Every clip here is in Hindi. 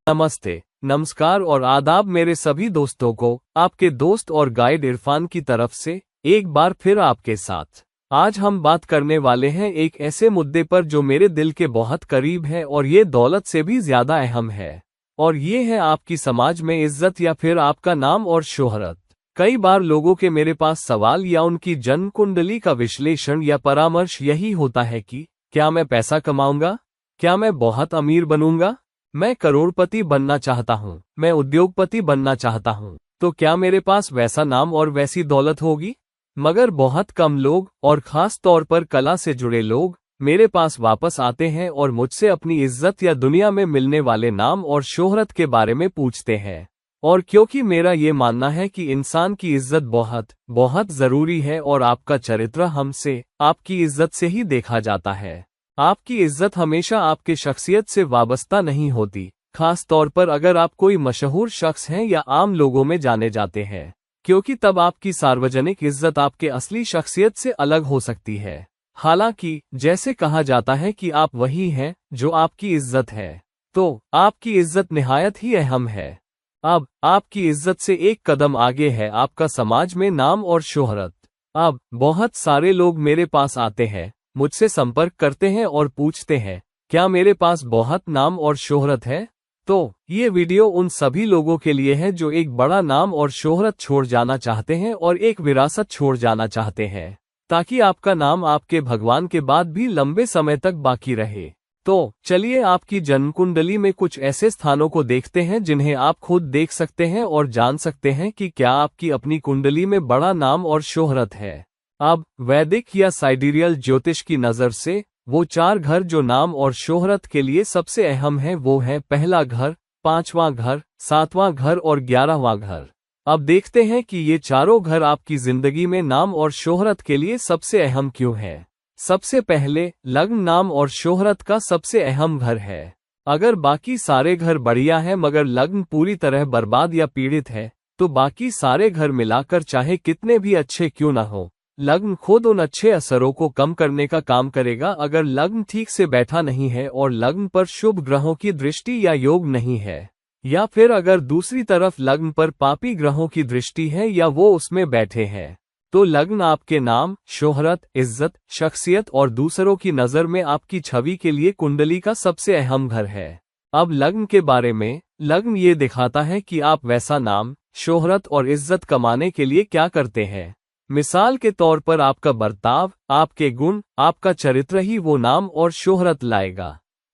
नमस्ते, नमस्कार और आदाब मेरे सभी दोस्तों को आपके दोस्त और गाइड इरफान की तरफ से एक बार फिर आपके साथ। आज हम बात करने वाले हैं एक ऐसे मुद्दे पर जो मेरे दिल के बहुत करीब है और ये दौलत से भी ज्यादा अहम है, और ये है आपकी समाज में इज्जत या फिर आपका नाम और शोहरत। कई बार लोगों के मेरे पास सवाल या उनकी जन्म कुंडली का विश्लेषण या परामर्श यही होता है कि क्या मैं पैसा कमाऊंगा, क्या मैं बहुत अमीर बनूंगा, मैं करोड़पति बनना चाहता हूँ, मैं उद्योगपति बनना चाहता हूँ, तो क्या मेरे पास वैसा नाम और वैसी दौलत होगी। मगर बहुत कम लोग, और खास तौर पर कला से जुड़े लोग, मेरे पास वापस आते हैं और मुझसे अपनी इज्जत या दुनिया में मिलने वाले नाम और शोहरत के बारे में पूछते हैं। और क्योंकि मेरा ये मानना है कि इंसान की इज्जत बहुत बहुत जरूरी है और आपका चरित्र हमसे, आपकी इज्जत से ही देखा जाता है। आपकी इज्जत हमेशा आपके शख्सियत से वाबस्ता नहीं होती, खास तौर पर अगर आप कोई मशहूर शख्स हैं या आम लोगों में जाने जाते हैं, क्योंकि तब आपकी सार्वजनिक इज्जत आपके असली शख्सियत से अलग हो सकती है। हालांकि जैसे कहा जाता है कि आप वही हैं जो आपकी इज्जत है, तो आपकी इज्जत निहायत ही अहम है। अब आपकी इज्जत से एक कदम आगे है आपका समाज में नाम और शोहरत। अब बहुत सारे लोग मेरे पास आते हैं, मुझसे संपर्क करते हैं और पूछते हैं, क्या मेरे पास बहुत नाम और शोहरत है। तो ये वीडियो उन सभी लोगों के लिए है जो एक बड़ा नाम और शोहरत छोड़ जाना चाहते हैं और एक विरासत छोड़ जाना चाहते हैं, ताकि आपका नाम आपके भगवान के बाद भी लंबे समय तक बाकी रहे। तो चलिए आपकी जन्म कुंडली में कुछ ऐसे स्थानों को देखते हैं जिन्हें आप खुद देख सकते हैं और जान सकते हैं कि क्या आपकी अपनी कुंडली में बड़ा नाम और शोहरत है। अब वैदिक या साइडिरियल ज्योतिष की नज़र से वो 4 घर जो नाम और शोहरत के लिए सबसे अहम है वो है पहला घर, 5वां घर, 7वां घर और 11वां घर। अब देखते हैं कि ये चारों घर आपकी जिंदगी में नाम और शोहरत के लिए सबसे अहम क्यों है। सबसे पहले लग्न नाम और शोहरत का सबसे अहम घर है। अगर बाकी सारे घर बढ़िया हैं मगर लग्न पूरी तरह बर्बाद या पीड़ित है, तो बाकी सारे घर मिलाकर चाहे कितने भी अच्छे क्यों ना हो, लग्न खुद उन अच्छे असरों को कम करने का काम करेगा। अगर लग्न ठीक से बैठा नहीं है और लग्न पर शुभ ग्रहों की दृष्टि या योग नहीं है, या फिर अगर दूसरी तरफ लग्न पर पापी ग्रहों की दृष्टि है या वो उसमें बैठे हैं, तो लग्न आपके नाम, शोहरत, इज्जत, शख्सियत और दूसरों की नज़र में आपकी छवि के लिए कुंडली का सबसे अहम घर है। अब लग्न के बारे में, लग्न ये दिखाता है कि आप वैसा नाम, शोहरत और इज्जत कमाने के लिए क्या करते हैं। मिसाल के तौर पर आपका बर्ताव, आपके गुण, आपका चरित्र ही वो नाम और शोहरत लाएगा।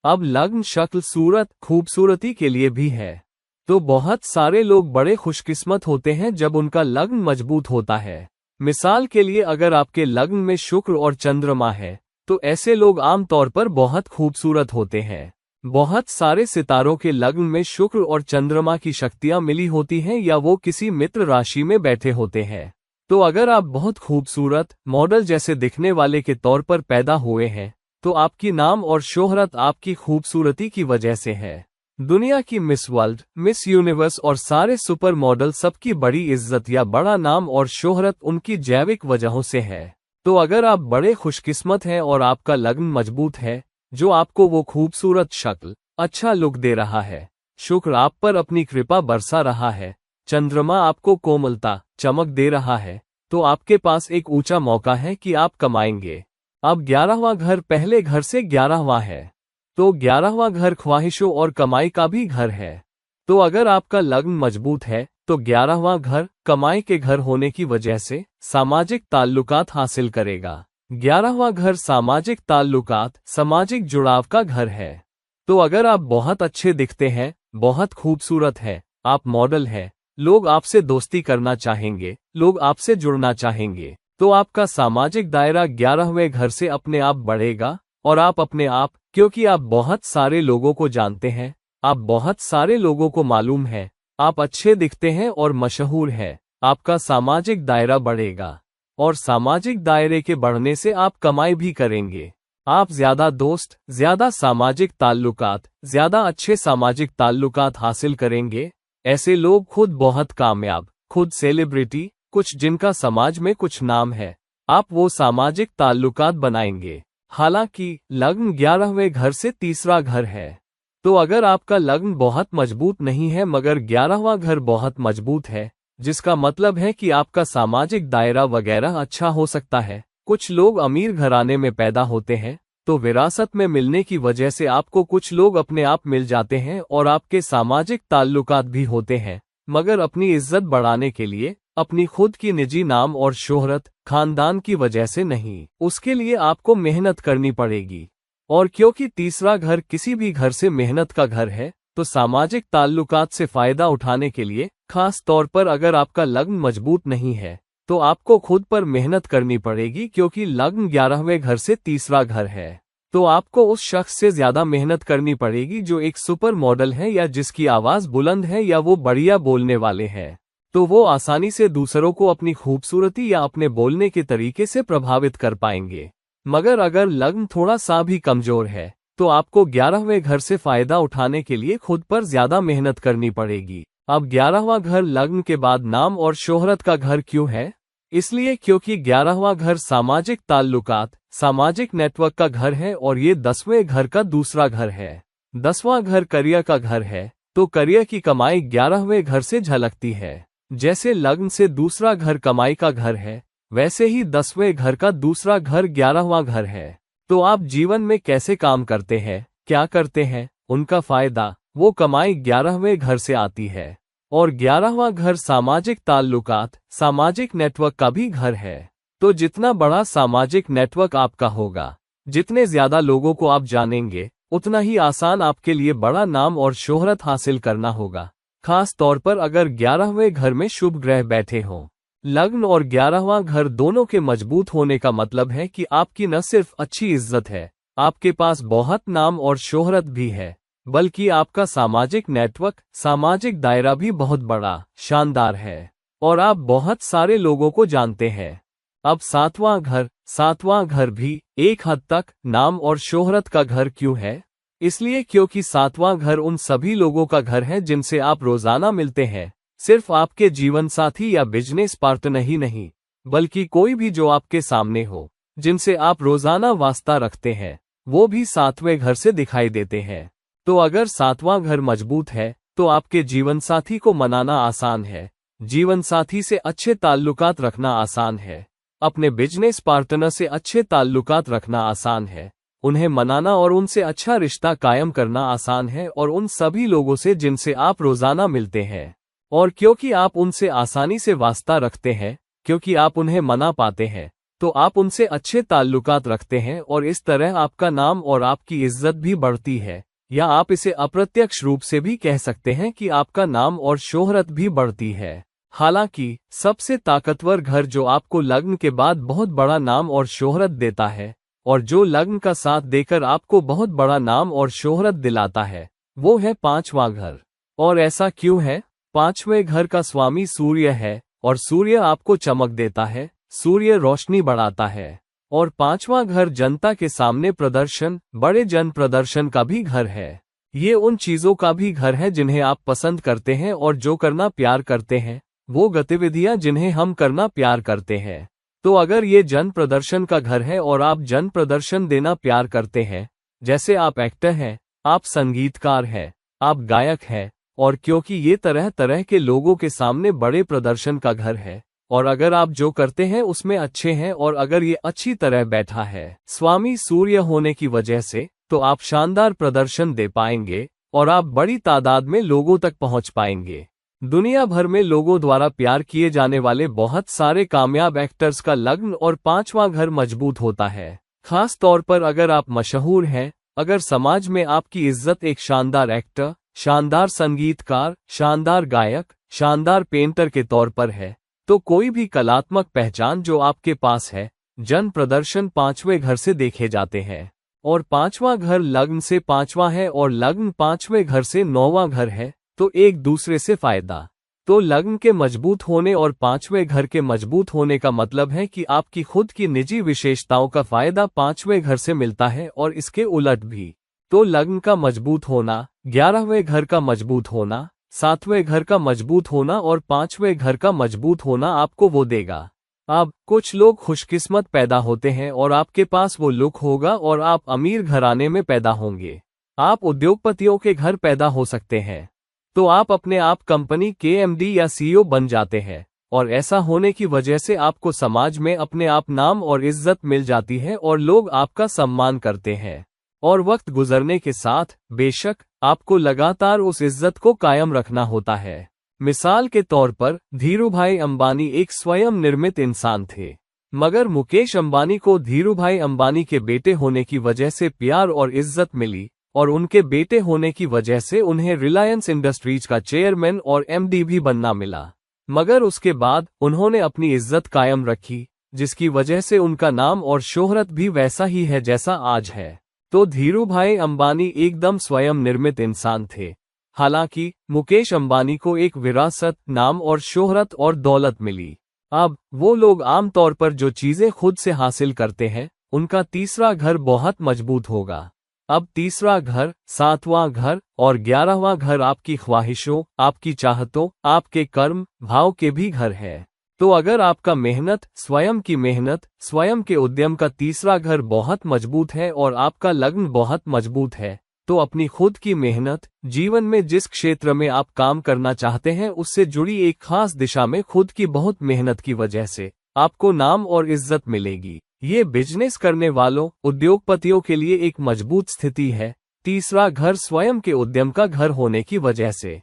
अब लग्न शक्ल, सूरत, खूबसूरती के लिए भी है, तो बहुत सारे लोग बड़े खुशकिस्मत होते हैं जब उनका लग्न मजबूत होता है। मिसाल के लिए अगर आपके लग्न में शुक्र और चंद्रमा है, तो ऐसे लोग आमतौर पर बहुत खूबसूरत होते हैं। बहुत सारे सितारों के लग्न में शुक्र और चंद्रमा की शक्तियां मिली होती हैं या वो किसी मित्र राशि में बैठे होते हैं। तो अगर आप बहुत खूबसूरत, मॉडल जैसे दिखने वाले के तौर पर पैदा हुए हैं, तो आपकी नाम और शोहरत आपकी खूबसूरती की वजह से है। दुनिया की मिस वर्ल्ड, मिस यूनिवर्स और सारे सुपर मॉडल सबकी बड़ी इज्जत या बड़ा नाम और शोहरत उनकी जैविक वजहों से है। तो अगर आप बड़े खुशकिस्मत हैं और आपका लग्न मजबूत है, जो आपको वो खूबसूरत शक्ल, अच्छा लुक दे रहा है, शुक्र आप पर अपनी कृपा बरसा रहा है, चंद्रमा आपको कोमलता, चमक दे रहा है, तो आपके पास एक ऊंचा मौका है कि आप कमाएंगे। अब 11वां घर पहले घर से 11वां है, तो 11वां घर ख्वाहिशों और कमाई का भी घर है। तो अगर आपका लग्न मजबूत है, तो 11वां घर कमाई के घर होने की वजह से सामाजिक ताल्लुकात हासिल करेगा। 11वां घर सामाजिक ताल्लुकात, सामाजिक जुड़ाव का घर है। तो अगर आप बहुत अच्छे दिखते हैं, बहुत खूबसूरत है, आप मॉडल हैं, लोग आपसे दोस्ती करना चाहेंगे, लोग आपसे जुड़ना चाहेंगे, तो आपका सामाजिक दायरा 11वें घर से अपने आप बढ़ेगा। और आप अपने आप, क्योंकि आप बहुत सारे लोगों को जानते हैं, आप बहुत सारे लोगों को मालूम है, आप अच्छे दिखते हैं और मशहूर हैं, आपका सामाजिक दायरा बढ़ेगा। और सामाजिक दायरे के बढ़ने से आप कमाई भी करेंगे। आप ज्यादा दोस्त, ज्यादा सामाजिक ताल्लुकात, ज्यादा अच्छे सामाजिक ताल्लुकात हासिल करेंगे। ऐसे लोग खुद बहुत कामयाब, खुद सेलिब्रिटी, कुछ जिनका समाज में कुछ नाम है, आप वो सामाजिक ताल्लुकात बनाएंगे। हालांकि लग्न 11वें घर से तीसरा घर है, तो अगर आपका लग्न बहुत मजबूत नहीं है मगर 11वां घर बहुत मजबूत है, जिसका मतलब है कि आपका सामाजिक दायरा वगैरह अच्छा हो सकता है। कुछ लोग अमीर घराने में पैदा होते हैं, तो विरासत में मिलने की वजह से आपको कुछ लोग अपने आप मिल जाते हैं और आपके सामाजिक ताल्लुकात भी होते हैं। मगर अपनी इज्जत बढ़ाने के लिए, अपनी खुद की निजी नाम और शोहरत, खानदान की वजह से नहीं, उसके लिए आपको मेहनत करनी पड़ेगी। और क्योंकि तीसरा घर किसी भी घर से मेहनत का घर है, तो सामाजिक ताल्लुकात से फायदा उठाने के लिए, खास तौर पर अगर आपका लग्न मजबूत नहीं है, तो आपको खुद पर मेहनत करनी पड़ेगी। क्योंकि लग्न 11वें घर से तीसरा घर है, तो आपको उस शख्स से ज्यादा मेहनत करनी पड़ेगी जो एक सुपर मॉडल है या जिसकी आवाज बुलंद है या वो बढ़िया बोलने वाले हैं। तो वो आसानी से दूसरों को अपनी खूबसूरती या अपने बोलने के तरीके से प्रभावित कर पाएंगे। मगर अगर लग्न थोड़ा सा भी कमजोर है, तो आपको 11वें घर से फायदा उठाने के लिए खुद पर ज्यादा मेहनत करनी पड़ेगी। अब 11वां घर लग्न के बाद नाम और शोहरत का घर क्यों है? इसलिए क्योंकि 11वां घर सामाजिक ताल्लुकात, सामाजिक नेटवर्क का घर है और ये 10वें घर का दूसरा घर है। 10वां घर करियर का घर है, तो करियर की कमाई 11वें घर से झलकती है। जैसे लग्न से दूसरा घर कमाई का घर है, वैसे ही 10वें घर का दूसरा घर 11वां घर है। तो आप जीवन में कैसे काम करते हैं, क्या करते हैं, उनका फायदा, वो कमाई 11वें घर से आती है। और 11वां घर सामाजिक ताल्लुकात, सामाजिक नेटवर्क का भी घर है। तो जितना बड़ा सामाजिक नेटवर्क आपका होगा, जितने ज्यादा लोगों को आप जानेंगे, उतना ही आसान आपके लिए बड़ा नाम और शोहरत हासिल करना होगा। खास तौर पर अगर 11वें घर में शुभ ग्रह बैठे हों। लग्न और 11वां घर दोनों के मजबूत होने का मतलब है कि आपकी न सिर्फ अच्छी इज्जत है, आपके पास बहुत नाम और शोहरत भी है, बल्कि आपका सामाजिक नेटवर्क, सामाजिक दायरा भी बहुत बड़ा, शानदार है और आप बहुत सारे लोगों को जानते हैं। अब सातवां घर भी एक हद तक नाम और शोहरत का घर क्यों है? इसलिए क्योंकि सातवां घर उन सभी लोगों का घर है जिनसे आप रोजाना मिलते हैं। सिर्फ आपके जीवन साथी या बिजनेस पार्टनर ही नहीं, बल्कि कोई भी जो आपके सामने हो, जिनसे आप रोजाना वास्ता रखते हैं, वो भी सातवें घर से दिखाई देते हैं। तो अगर सातवां घर मजबूत है, तो आपके जीवन साथी को मनाना आसान है, जीवन साथी से अच्छे ताल्लुकात रखना आसान है, अपने बिजनेस पार्टनर से अच्छे ताल्लुकात रखना आसान है, उन्हें मनाना और उनसे अच्छा रिश्ता कायम करना आसान है और उन सभी लोगों से जिनसे आप रोजाना मिलते हैं। और क्योंकि आप उनसे आसानी से वास्ता रखते हैं, क्योंकि आप उन्हें मना पाते हैं, तो आप उनसे अच्छे ताल्लुकात रखते हैं और इस तरह आपका नाम और आपकी इज्जत भी बढ़ती है। या आप इसे अप्रत्यक्ष रूप से भी कह सकते हैं कि आपका नाम और शोहरत भी बढ़ती है। हालांकि सबसे ताकतवर घर जो आपको लग्न के बाद बहुत बड़ा नाम और शोहरत देता है, और जो लग्न का साथ देकर आपको बहुत बड़ा नाम और शोहरत दिलाता है, वो है 5वां घर। और ऐसा क्यों है? 5वें घर का स्वामी सूर्य है और सूर्य आपको चमक देता है, सूर्य रोशनी बढ़ाता है। और 5वां घर जनता के सामने प्रदर्शन, बड़े जन प्रदर्शन का भी घर है। ये उन चीजों का भी घर है जिन्हें आप पसंद करते हैं और जो करना प्यार करते हैं, वो गतिविधियां जिन्हें हम करना प्यार करते हैं। तो अगर ये जन प्रदर्शन का घर है और आप जन प्रदर्शन देना प्यार करते हैं, जैसे आप एक्टर हैं, आप संगीतकार हैं, आप गायक हैं, और क्योंकि ये तरह तरह के लोगों के सामने बड़े प्रदर्शन का घर है, और अगर आप जो करते हैं उसमें अच्छे हैं और अगर ये अच्छी तरह बैठा है स्वामी सूर्य होने की वजह से, तो आप शानदार प्रदर्शन दे पाएंगे और आप बड़ी तादाद में लोगों तक पहुंच पाएंगे। दुनिया भर में लोगों द्वारा प्यार किए जाने वाले बहुत सारे कामयाब एक्टर्स का लग्न और 5वां घर मजबूत होता है। खास तौर पर अगर आप मशहूर हैं, अगर समाज में आपकी इज्जत एक शानदार एक्टर, शानदार संगीतकार, शानदार गायक, शानदार पेंटर के तौर पर है, तो कोई भी कलात्मक पहचान जो आपके पास है, जन प्रदर्शन 5वें घर से देखे जाते हैं। और 5वां घर लग्न से 5वां है और लग्न 5वें घर से 9वां घर है, तो एक दूसरे से फायदा। तो लग्न के मजबूत होने और 5वें घर के मजबूत होने का मतलब है कि आपकी खुद की निजी विशेषताओं का फायदा 5वें घर से मिलता है और इसके उलट भी। तो लग्न का मजबूत होना, 11वें घर का मजबूत होना, 7वें घर का मजबूत होना और 5वें घर का मजबूत होना आपको वो देगा। अब कुछ लोग खुशकिस्मत पैदा होते हैं और आपके पास वो लुक होगा और आप अमीर घराने में पैदा होंगे। आप उद्योगपतियों के घर पैदा हो सकते हैं, तो आप अपने आप कंपनी के एमडी या सीईओ बन जाते हैं, और ऐसा होने की वजह से आपको समाज में अपने आप नाम और इज्जत मिल जाती है और लोग आपका सम्मान करते हैं। और वक्त गुजरने के साथ बेशक आपको लगातार उस इज्जत को कायम रखना होता है। मिसाल के तौर पर धीरूभाई अंबानी एक स्वयं निर्मित इंसान थे, मगर मुकेश अंबानी को धीरूभाई अंबानी के बेटे होने की वजह से प्यार और इज्जत मिली, और उनके बेटे होने की वजह से उन्हें रिलायंस इंडस्ट्रीज का चेयरमैन और एमडी भी बनना मिला। मगर उसके बाद उन्होंने अपनी इज्जत कायम रखी, जिसकी वजह से उनका नाम और शोहरत भी वैसा ही है जैसा आज है। तो धीरूभाई अंबानी एकदम स्वयं निर्मित इंसान थे। हालांकि मुकेश अंबानी को एक विरासत, नाम और शोहरत और दौलत मिली। अब वो लोग आमतौर पर जो चीजें खुद से हासिल करते हैं, उनका तीसरा घर बहुत मजबूत होगा। अब तीसरा घर, सातवां घर और 11वां घर आपकी ख्वाहिशों, आपकी चाहतों, आपके कर्म भाव के भी घर है। तो अगर आपका मेहनत, स्वयं के उद्यम का तीसरा घर बहुत मजबूत है और आपका लग्न बहुत मजबूत है, तो अपनी खुद की मेहनत, जीवन में जिस क्षेत्र में आप काम करना चाहते हैं उससे जुड़ी एक खास दिशा में खुद की बहुत मेहनत की वजह से आपको नाम और इज्जत मिलेगी। ये बिजनेस करने वालों, उद्योगपतियों के लिए एक मजबूत स्थिति है, तीसरा घर स्वयं के उद्यम का घर होने की वजह से।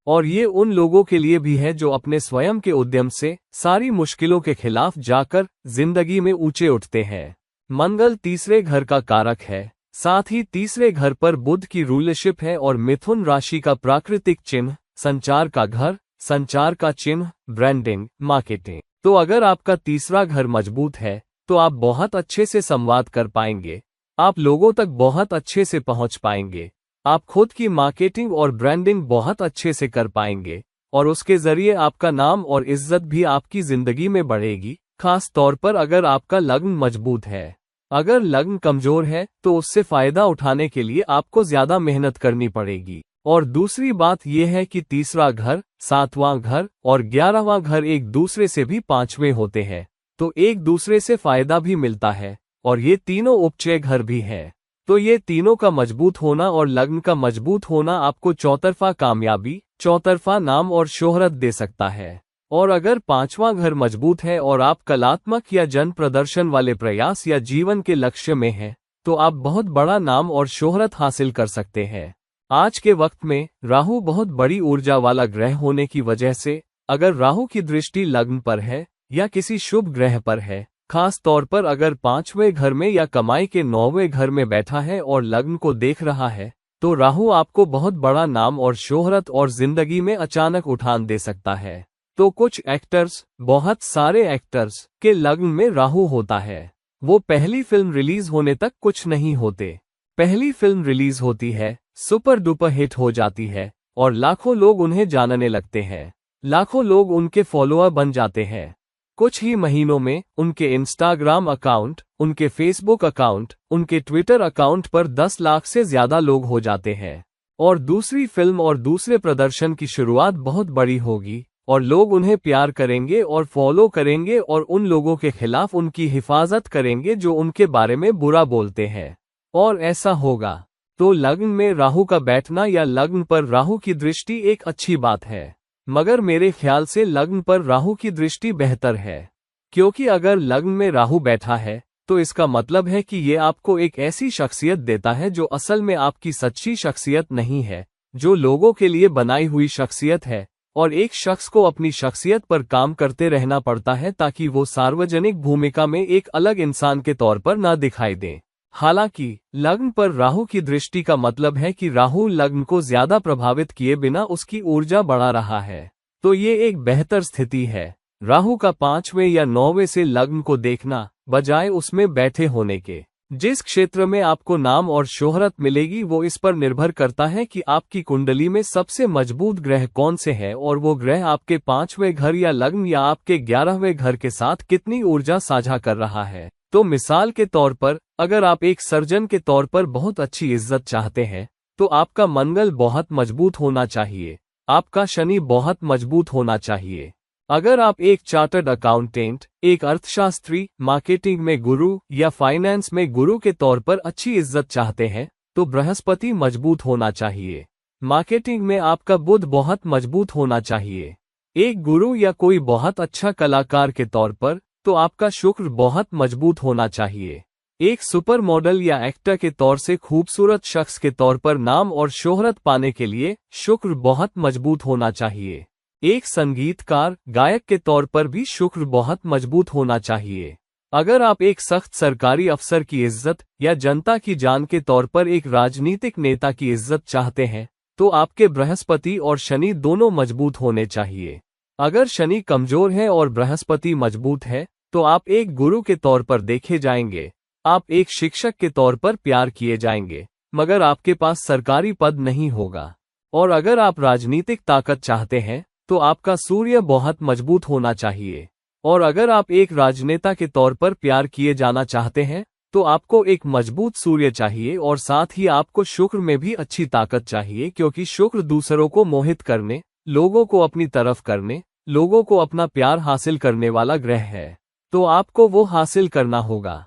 और ये उन लोगों के लिए भी है जो अपने स्वयं के उद्यम से सारी मुश्किलों के खिलाफ जाकर जिंदगी में ऊंचे उठते हैं। मंगल तीसरे घर का कारक है, साथ ही तीसरे घर पर बुध की रूलरशिप है और मिथुन राशि का प्राकृतिक चिन्ह, संचार का घर, संचार का चिन्ह, ब्रांडिंग, मार्केटिंग। तो अगर आपका तीसरा घर मजबूत है तो आप बहुत अच्छे से संवाद कर पाएंगे, आप लोगों तक बहुत अच्छे से पहुंच पाएंगे, आप खुद की मार्केटिंग और ब्रांडिंग बहुत अच्छे से कर पाएंगे, और उसके जरिए आपका नाम और इज्जत भी आपकी जिंदगी में बढ़ेगी, खास तौर पर अगर आपका लग्न मजबूत है। अगर लग्न कमजोर है तो उससे फायदा उठाने के लिए आपको ज्यादा मेहनत करनी पड़ेगी। और दूसरी बात यह है कि तीसरा घर, सातवां घर और 11वां घर एक दूसरे से भी पांचवें होते हैं, तो एक दूसरे से फायदा भी मिलता है, और ये तीनों उपचय घर भी है। तो ये तीनों का मजबूत होना और लग्न का मजबूत होना आपको चौतरफा कामयाबी, चौतरफा नाम और शोहरत दे सकता है। और अगर पांचवां घर मजबूत है और आप कलात्मक या जन प्रदर्शन वाले प्रयास या जीवन के लक्ष्य में हैं, तो आप बहुत बड़ा नाम और शोहरत हासिल कर सकते हैं। आज के वक्त में राहु बहुत बड़ी ऊर्जा वाला ग्रह होने की वजह से अगर राहु की दृष्टि लग्न पर है या किसी शुभ ग्रह पर है, खास तौर पर अगर पांचवें घर में या कमाई के 9वें घर में बैठा है और लग्न को देख रहा है, तो राहु आपको बहुत बड़ा नाम और शोहरत और जिंदगी में अचानक उठान दे सकता है। तो कुछ एक्टर्स, बहुत सारे एक्टर्स के लग्न में राहु होता है, वो पहली फिल्म रिलीज होने तक कुछ नहीं होते। पहली फिल्म रिलीज होती है, सुपर डुपर हिट हो जाती है और लाखों लोग उन्हें जानने लगते हैं, लाखों लोग उनके फॉलोअर बन जाते हैं। कुछ ही महीनों में उनके इंस्टाग्राम अकाउंट, उनके फेसबुक अकाउंट, उनके ट्विटर अकाउंट पर 10 लाख से ज्यादा लोग हो जाते हैं। और दूसरी फिल्म और दूसरे प्रदर्शन की शुरुआत बहुत बड़ी होगी और लोग उन्हें प्यार करेंगे और फॉलो करेंगे और उन लोगों के खिलाफ उनकी हिफाजत करेंगे जो उनके बारे में बुरा बोलते हैं। और ऐसा होगा तो लग्न में राहु का बैठना या लग्न पर राहु की दृष्टि एक अच्छी बात है, मगर मेरे ख्याल से लग्न पर राहु की दृष्टि बेहतर है, क्योंकि अगर लग्न में राहु बैठा है तो इसका मतलब है कि ये आपको एक ऐसी शख्सियत देता है जो असल में आपकी सच्ची शख्सियत नहीं है, जो लोगों के लिए बनाई हुई शख्सियत है। और एक शख्स को अपनी शख्सियत पर काम करते रहना पड़ता है ताकि वो सार्वजनिक भूमिका में एक अलग इंसान के तौर पर न दिखाई दे। हालांकि लग्न पर राहु की दृष्टि का मतलब है कि राहु लग्न को ज्यादा प्रभावित किए बिना उसकी ऊर्जा बढ़ा रहा है, तो ये एक बेहतर स्थिति है। राहु का 5वें या 9वें से लग्न को देखना बजाय उसमें बैठे होने के। जिस क्षेत्र में आपको नाम और शोहरत मिलेगी वो इस पर निर्भर करता है कि आपकी कुंडली में सबसे मजबूत ग्रह कौन से है और वो ग्रह आपके 5वें घर या लग्न या आपके 11वें घर के साथ कितनी ऊर्जा साझा कर रहा है। तो मिसाल के तौर पर अगर आप एक सर्जन के तौर पर बहुत अच्छी इज्जत चाहते हैं तो आपका मंगल बहुत मजबूत होना चाहिए, आपका शनि बहुत मजबूत होना चाहिए। अगर आप एक चार्टर्ड अकाउंटेंट, एक अर्थशास्त्री, मार्केटिंग में गुरु या फाइनेंस में गुरु के तौर पर अच्छी इज्जत चाहते हैं तो बृहस्पति मजबूत होना चाहिए। मार्केटिंग में आपका बुध बहुत मजबूत होना चाहिए। एक गुरु या कोई बहुत अच्छा कलाकार के तौर पर तो आपका शुक्र बहुत मजबूत होना चाहिए। एक सुपर मॉडल या एक्टर के तौर से खूबसूरत शख्स के तौर पर नाम और शोहरत पाने के लिए शुक्र बहुत मजबूत होना चाहिए। एक संगीतकार, गायक के तौर पर भी शुक्र बहुत मजबूत होना चाहिए। अगर आप एक सख्त सरकारी अफसर की इज्जत या जनता की जान के तौर पर एक राजनीतिक नेता की इज्जत चाहते हैं तो आपके बृहस्पति और शनि दोनों मजबूत होने चाहिए। अगर शनि कमजोर है और बृहस्पति मजबूत है तो आप एक गुरु के तौर पर देखे जाएंगे, आप एक शिक्षक के तौर पर प्यार किए जाएंगे, मगर आपके पास सरकारी पद नहीं होगा। और अगर आप राजनीतिक ताकत चाहते हैं तो आपका सूर्य बहुत मजबूत होना चाहिए। और अगर आप एक राजनेता के तौर पर प्यार किए जाना चाहते हैं तो आपको एक मजबूत सूर्य चाहिए और साथ ही आपको शुक्र में भी अच्छी ताकत चाहिए, क्योंकि शुक्र दूसरों को मोहित करने, लोगों को अपनी तरफ करने, लोगों को अपना प्यार हासिल करने वाला ग्रह है। तो आपको वो हासिल करना होगा।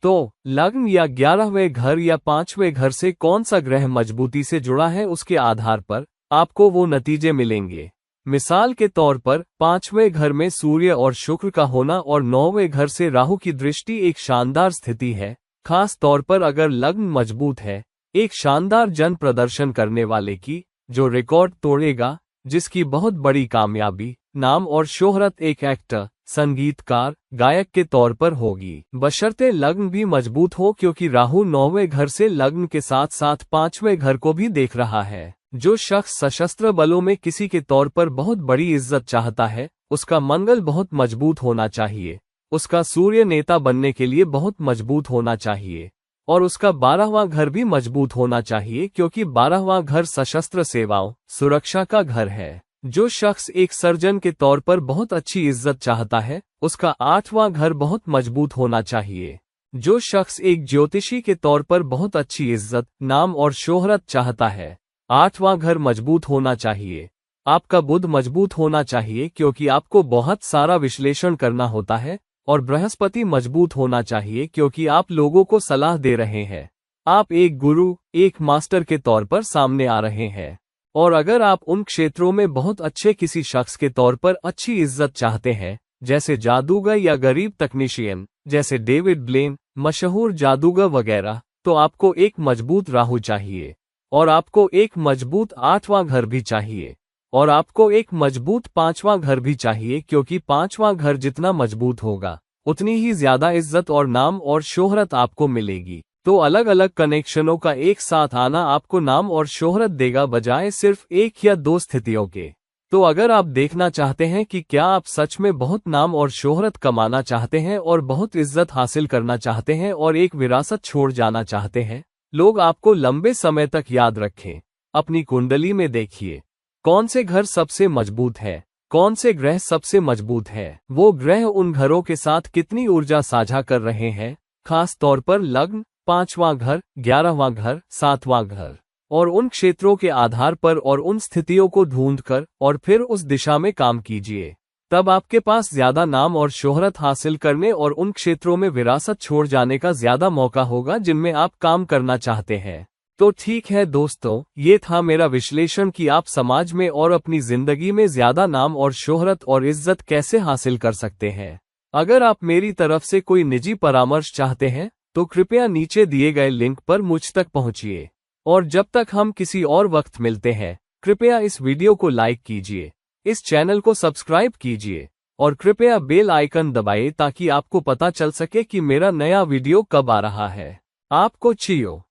तो लग्न या 11वें घर या 5वें घर से कौन सा ग्रह मजबूती से जुड़ा है उसके आधार पर आपको वो नतीजे मिलेंगे। मिसाल के तौर पर 5वें घर में सूर्य और शुक्र का होना और 9वें घर से राहु की दृष्टि एक शानदार स्थिति है। खास तौर पर अगर लग्न मजबूत है, एक शानदार जन प्रदर्शन करने वाले की, जो रिकॉर्ड तोड़ेगा, जिसकी बहुत बड़ी कामयाबी, नाम और शोहरत एक एक्टर, संगीतकार, गायक के तौर पर होगी, बशर्ते लग्न भी मजबूत हो, क्योंकि राहु 9वें घर से लग्न के साथ साथ 5वें घर को भी देख रहा है। जो शख्स सशस्त्र बलों में किसी के तौर पर बहुत बड़ी इज्जत चाहता है, उसका मंगल बहुत मजबूत होना चाहिए, उसका सूर्य नेता बनने के लिए बहुत मजबूत होना चाहिए, और उसका 12वां घर भी मजबूत होना चाहिए, क्योंकि 12वां घर सशस्त्र सेवाओं, सुरक्षा का घर है। जो शख्स एक सर्जन के तौर पर बहुत अच्छी इज्जत चाहता है, उसका 8वां घर बहुत मजबूत होना चाहिए। जो शख्स एक ज्योतिषी के तौर पर बहुत अच्छी इज्जत, नाम और शोहरत चाहता है, 8वां घर मजबूत होना चाहिए। आपका बुध मजबूत होना चाहिए, क्योंकि आपको बहुत सारा विश्लेषण करना होता है, और बृहस्पति मजबूत होना चाहिए, क्योंकि आप लोगों को सलाह दे रहे हैं। आप एक गुरु, एक मास्टर के तौर पर सामने आ रहे हैं। और अगर आप उन क्षेत्रों में बहुत अच्छे किसी शख्स के तौर पर अच्छी इज्जत चाहते हैं, जैसे जादूगर या गरीब तकनीशियन, जैसे डेविड ब्लेन, मशहूर जादूगर वगैरह, तो आपको एक मजबूत राहु चाहिए, और आपको एक मजबूत 8वां घर भी चाहिए, और आपको एक मजबूत 5वां घर भी चाहिए, क्योंकि 5वां घर जितना मजबूत होगा उतनी ही ज्यादा इज्जत और नाम और शोहरत आपको मिलेगी। तो अलग अलग कनेक्शनों का एक साथ आना आपको नाम और शोहरत देगा, बजाय सिर्फ एक या दो स्थितियों के। तो अगर आप देखना चाहते हैं कि क्या आप सच में बहुत नाम और शोहरत कमाना चाहते हैं और बहुत इज्जत हासिल करना चाहते हैं और एक विरासत छोड़ जाना चाहते हैं, लोग आपको लंबे समय तक याद रखें, अपनी कुंडली में देखिए कौन से घर सबसे मजबूत है, कौन से ग्रह सबसे मजबूत है। वो ग्रह उन घरों के साथ कितनी ऊर्जा साझा कर रहे हैं, खास तौर पर लग्न, 5वां घर, 11वां घर, 7वां घर, और उन क्षेत्रों के आधार पर और उन स्थितियों को ढूंढकर और फिर उस दिशा में काम कीजिए। तब आपके पास ज्यादा नाम और शोहरत हासिल करने और उन क्षेत्रों में विरासत छोड़ जाने का ज्यादा मौका होगा जिनमें आप काम करना चाहते हैं। तो ठीक है दोस्तों, ये था मेरा विश्लेषण कि आप समाज में और अपनी जिंदगी में ज्यादा नाम और शोहरत और इज्जत कैसे हासिल कर सकते हैं। अगर आप मेरी तरफ से कोई निजी परामर्श चाहते हैं तो कृपया नीचे दिए गए लिंक पर मुझ तक पहुंचिए। और जब तक हम किसी और वक्त मिलते हैं, कृपया इस वीडियो को लाइक कीजिए, इस चैनल को सब्सक्राइब कीजिए और कृपया बेल आइकन दबाइए ताकि आपको पता चल सके कि मेरा नया वीडियो कब आ रहा है। आपको चियो।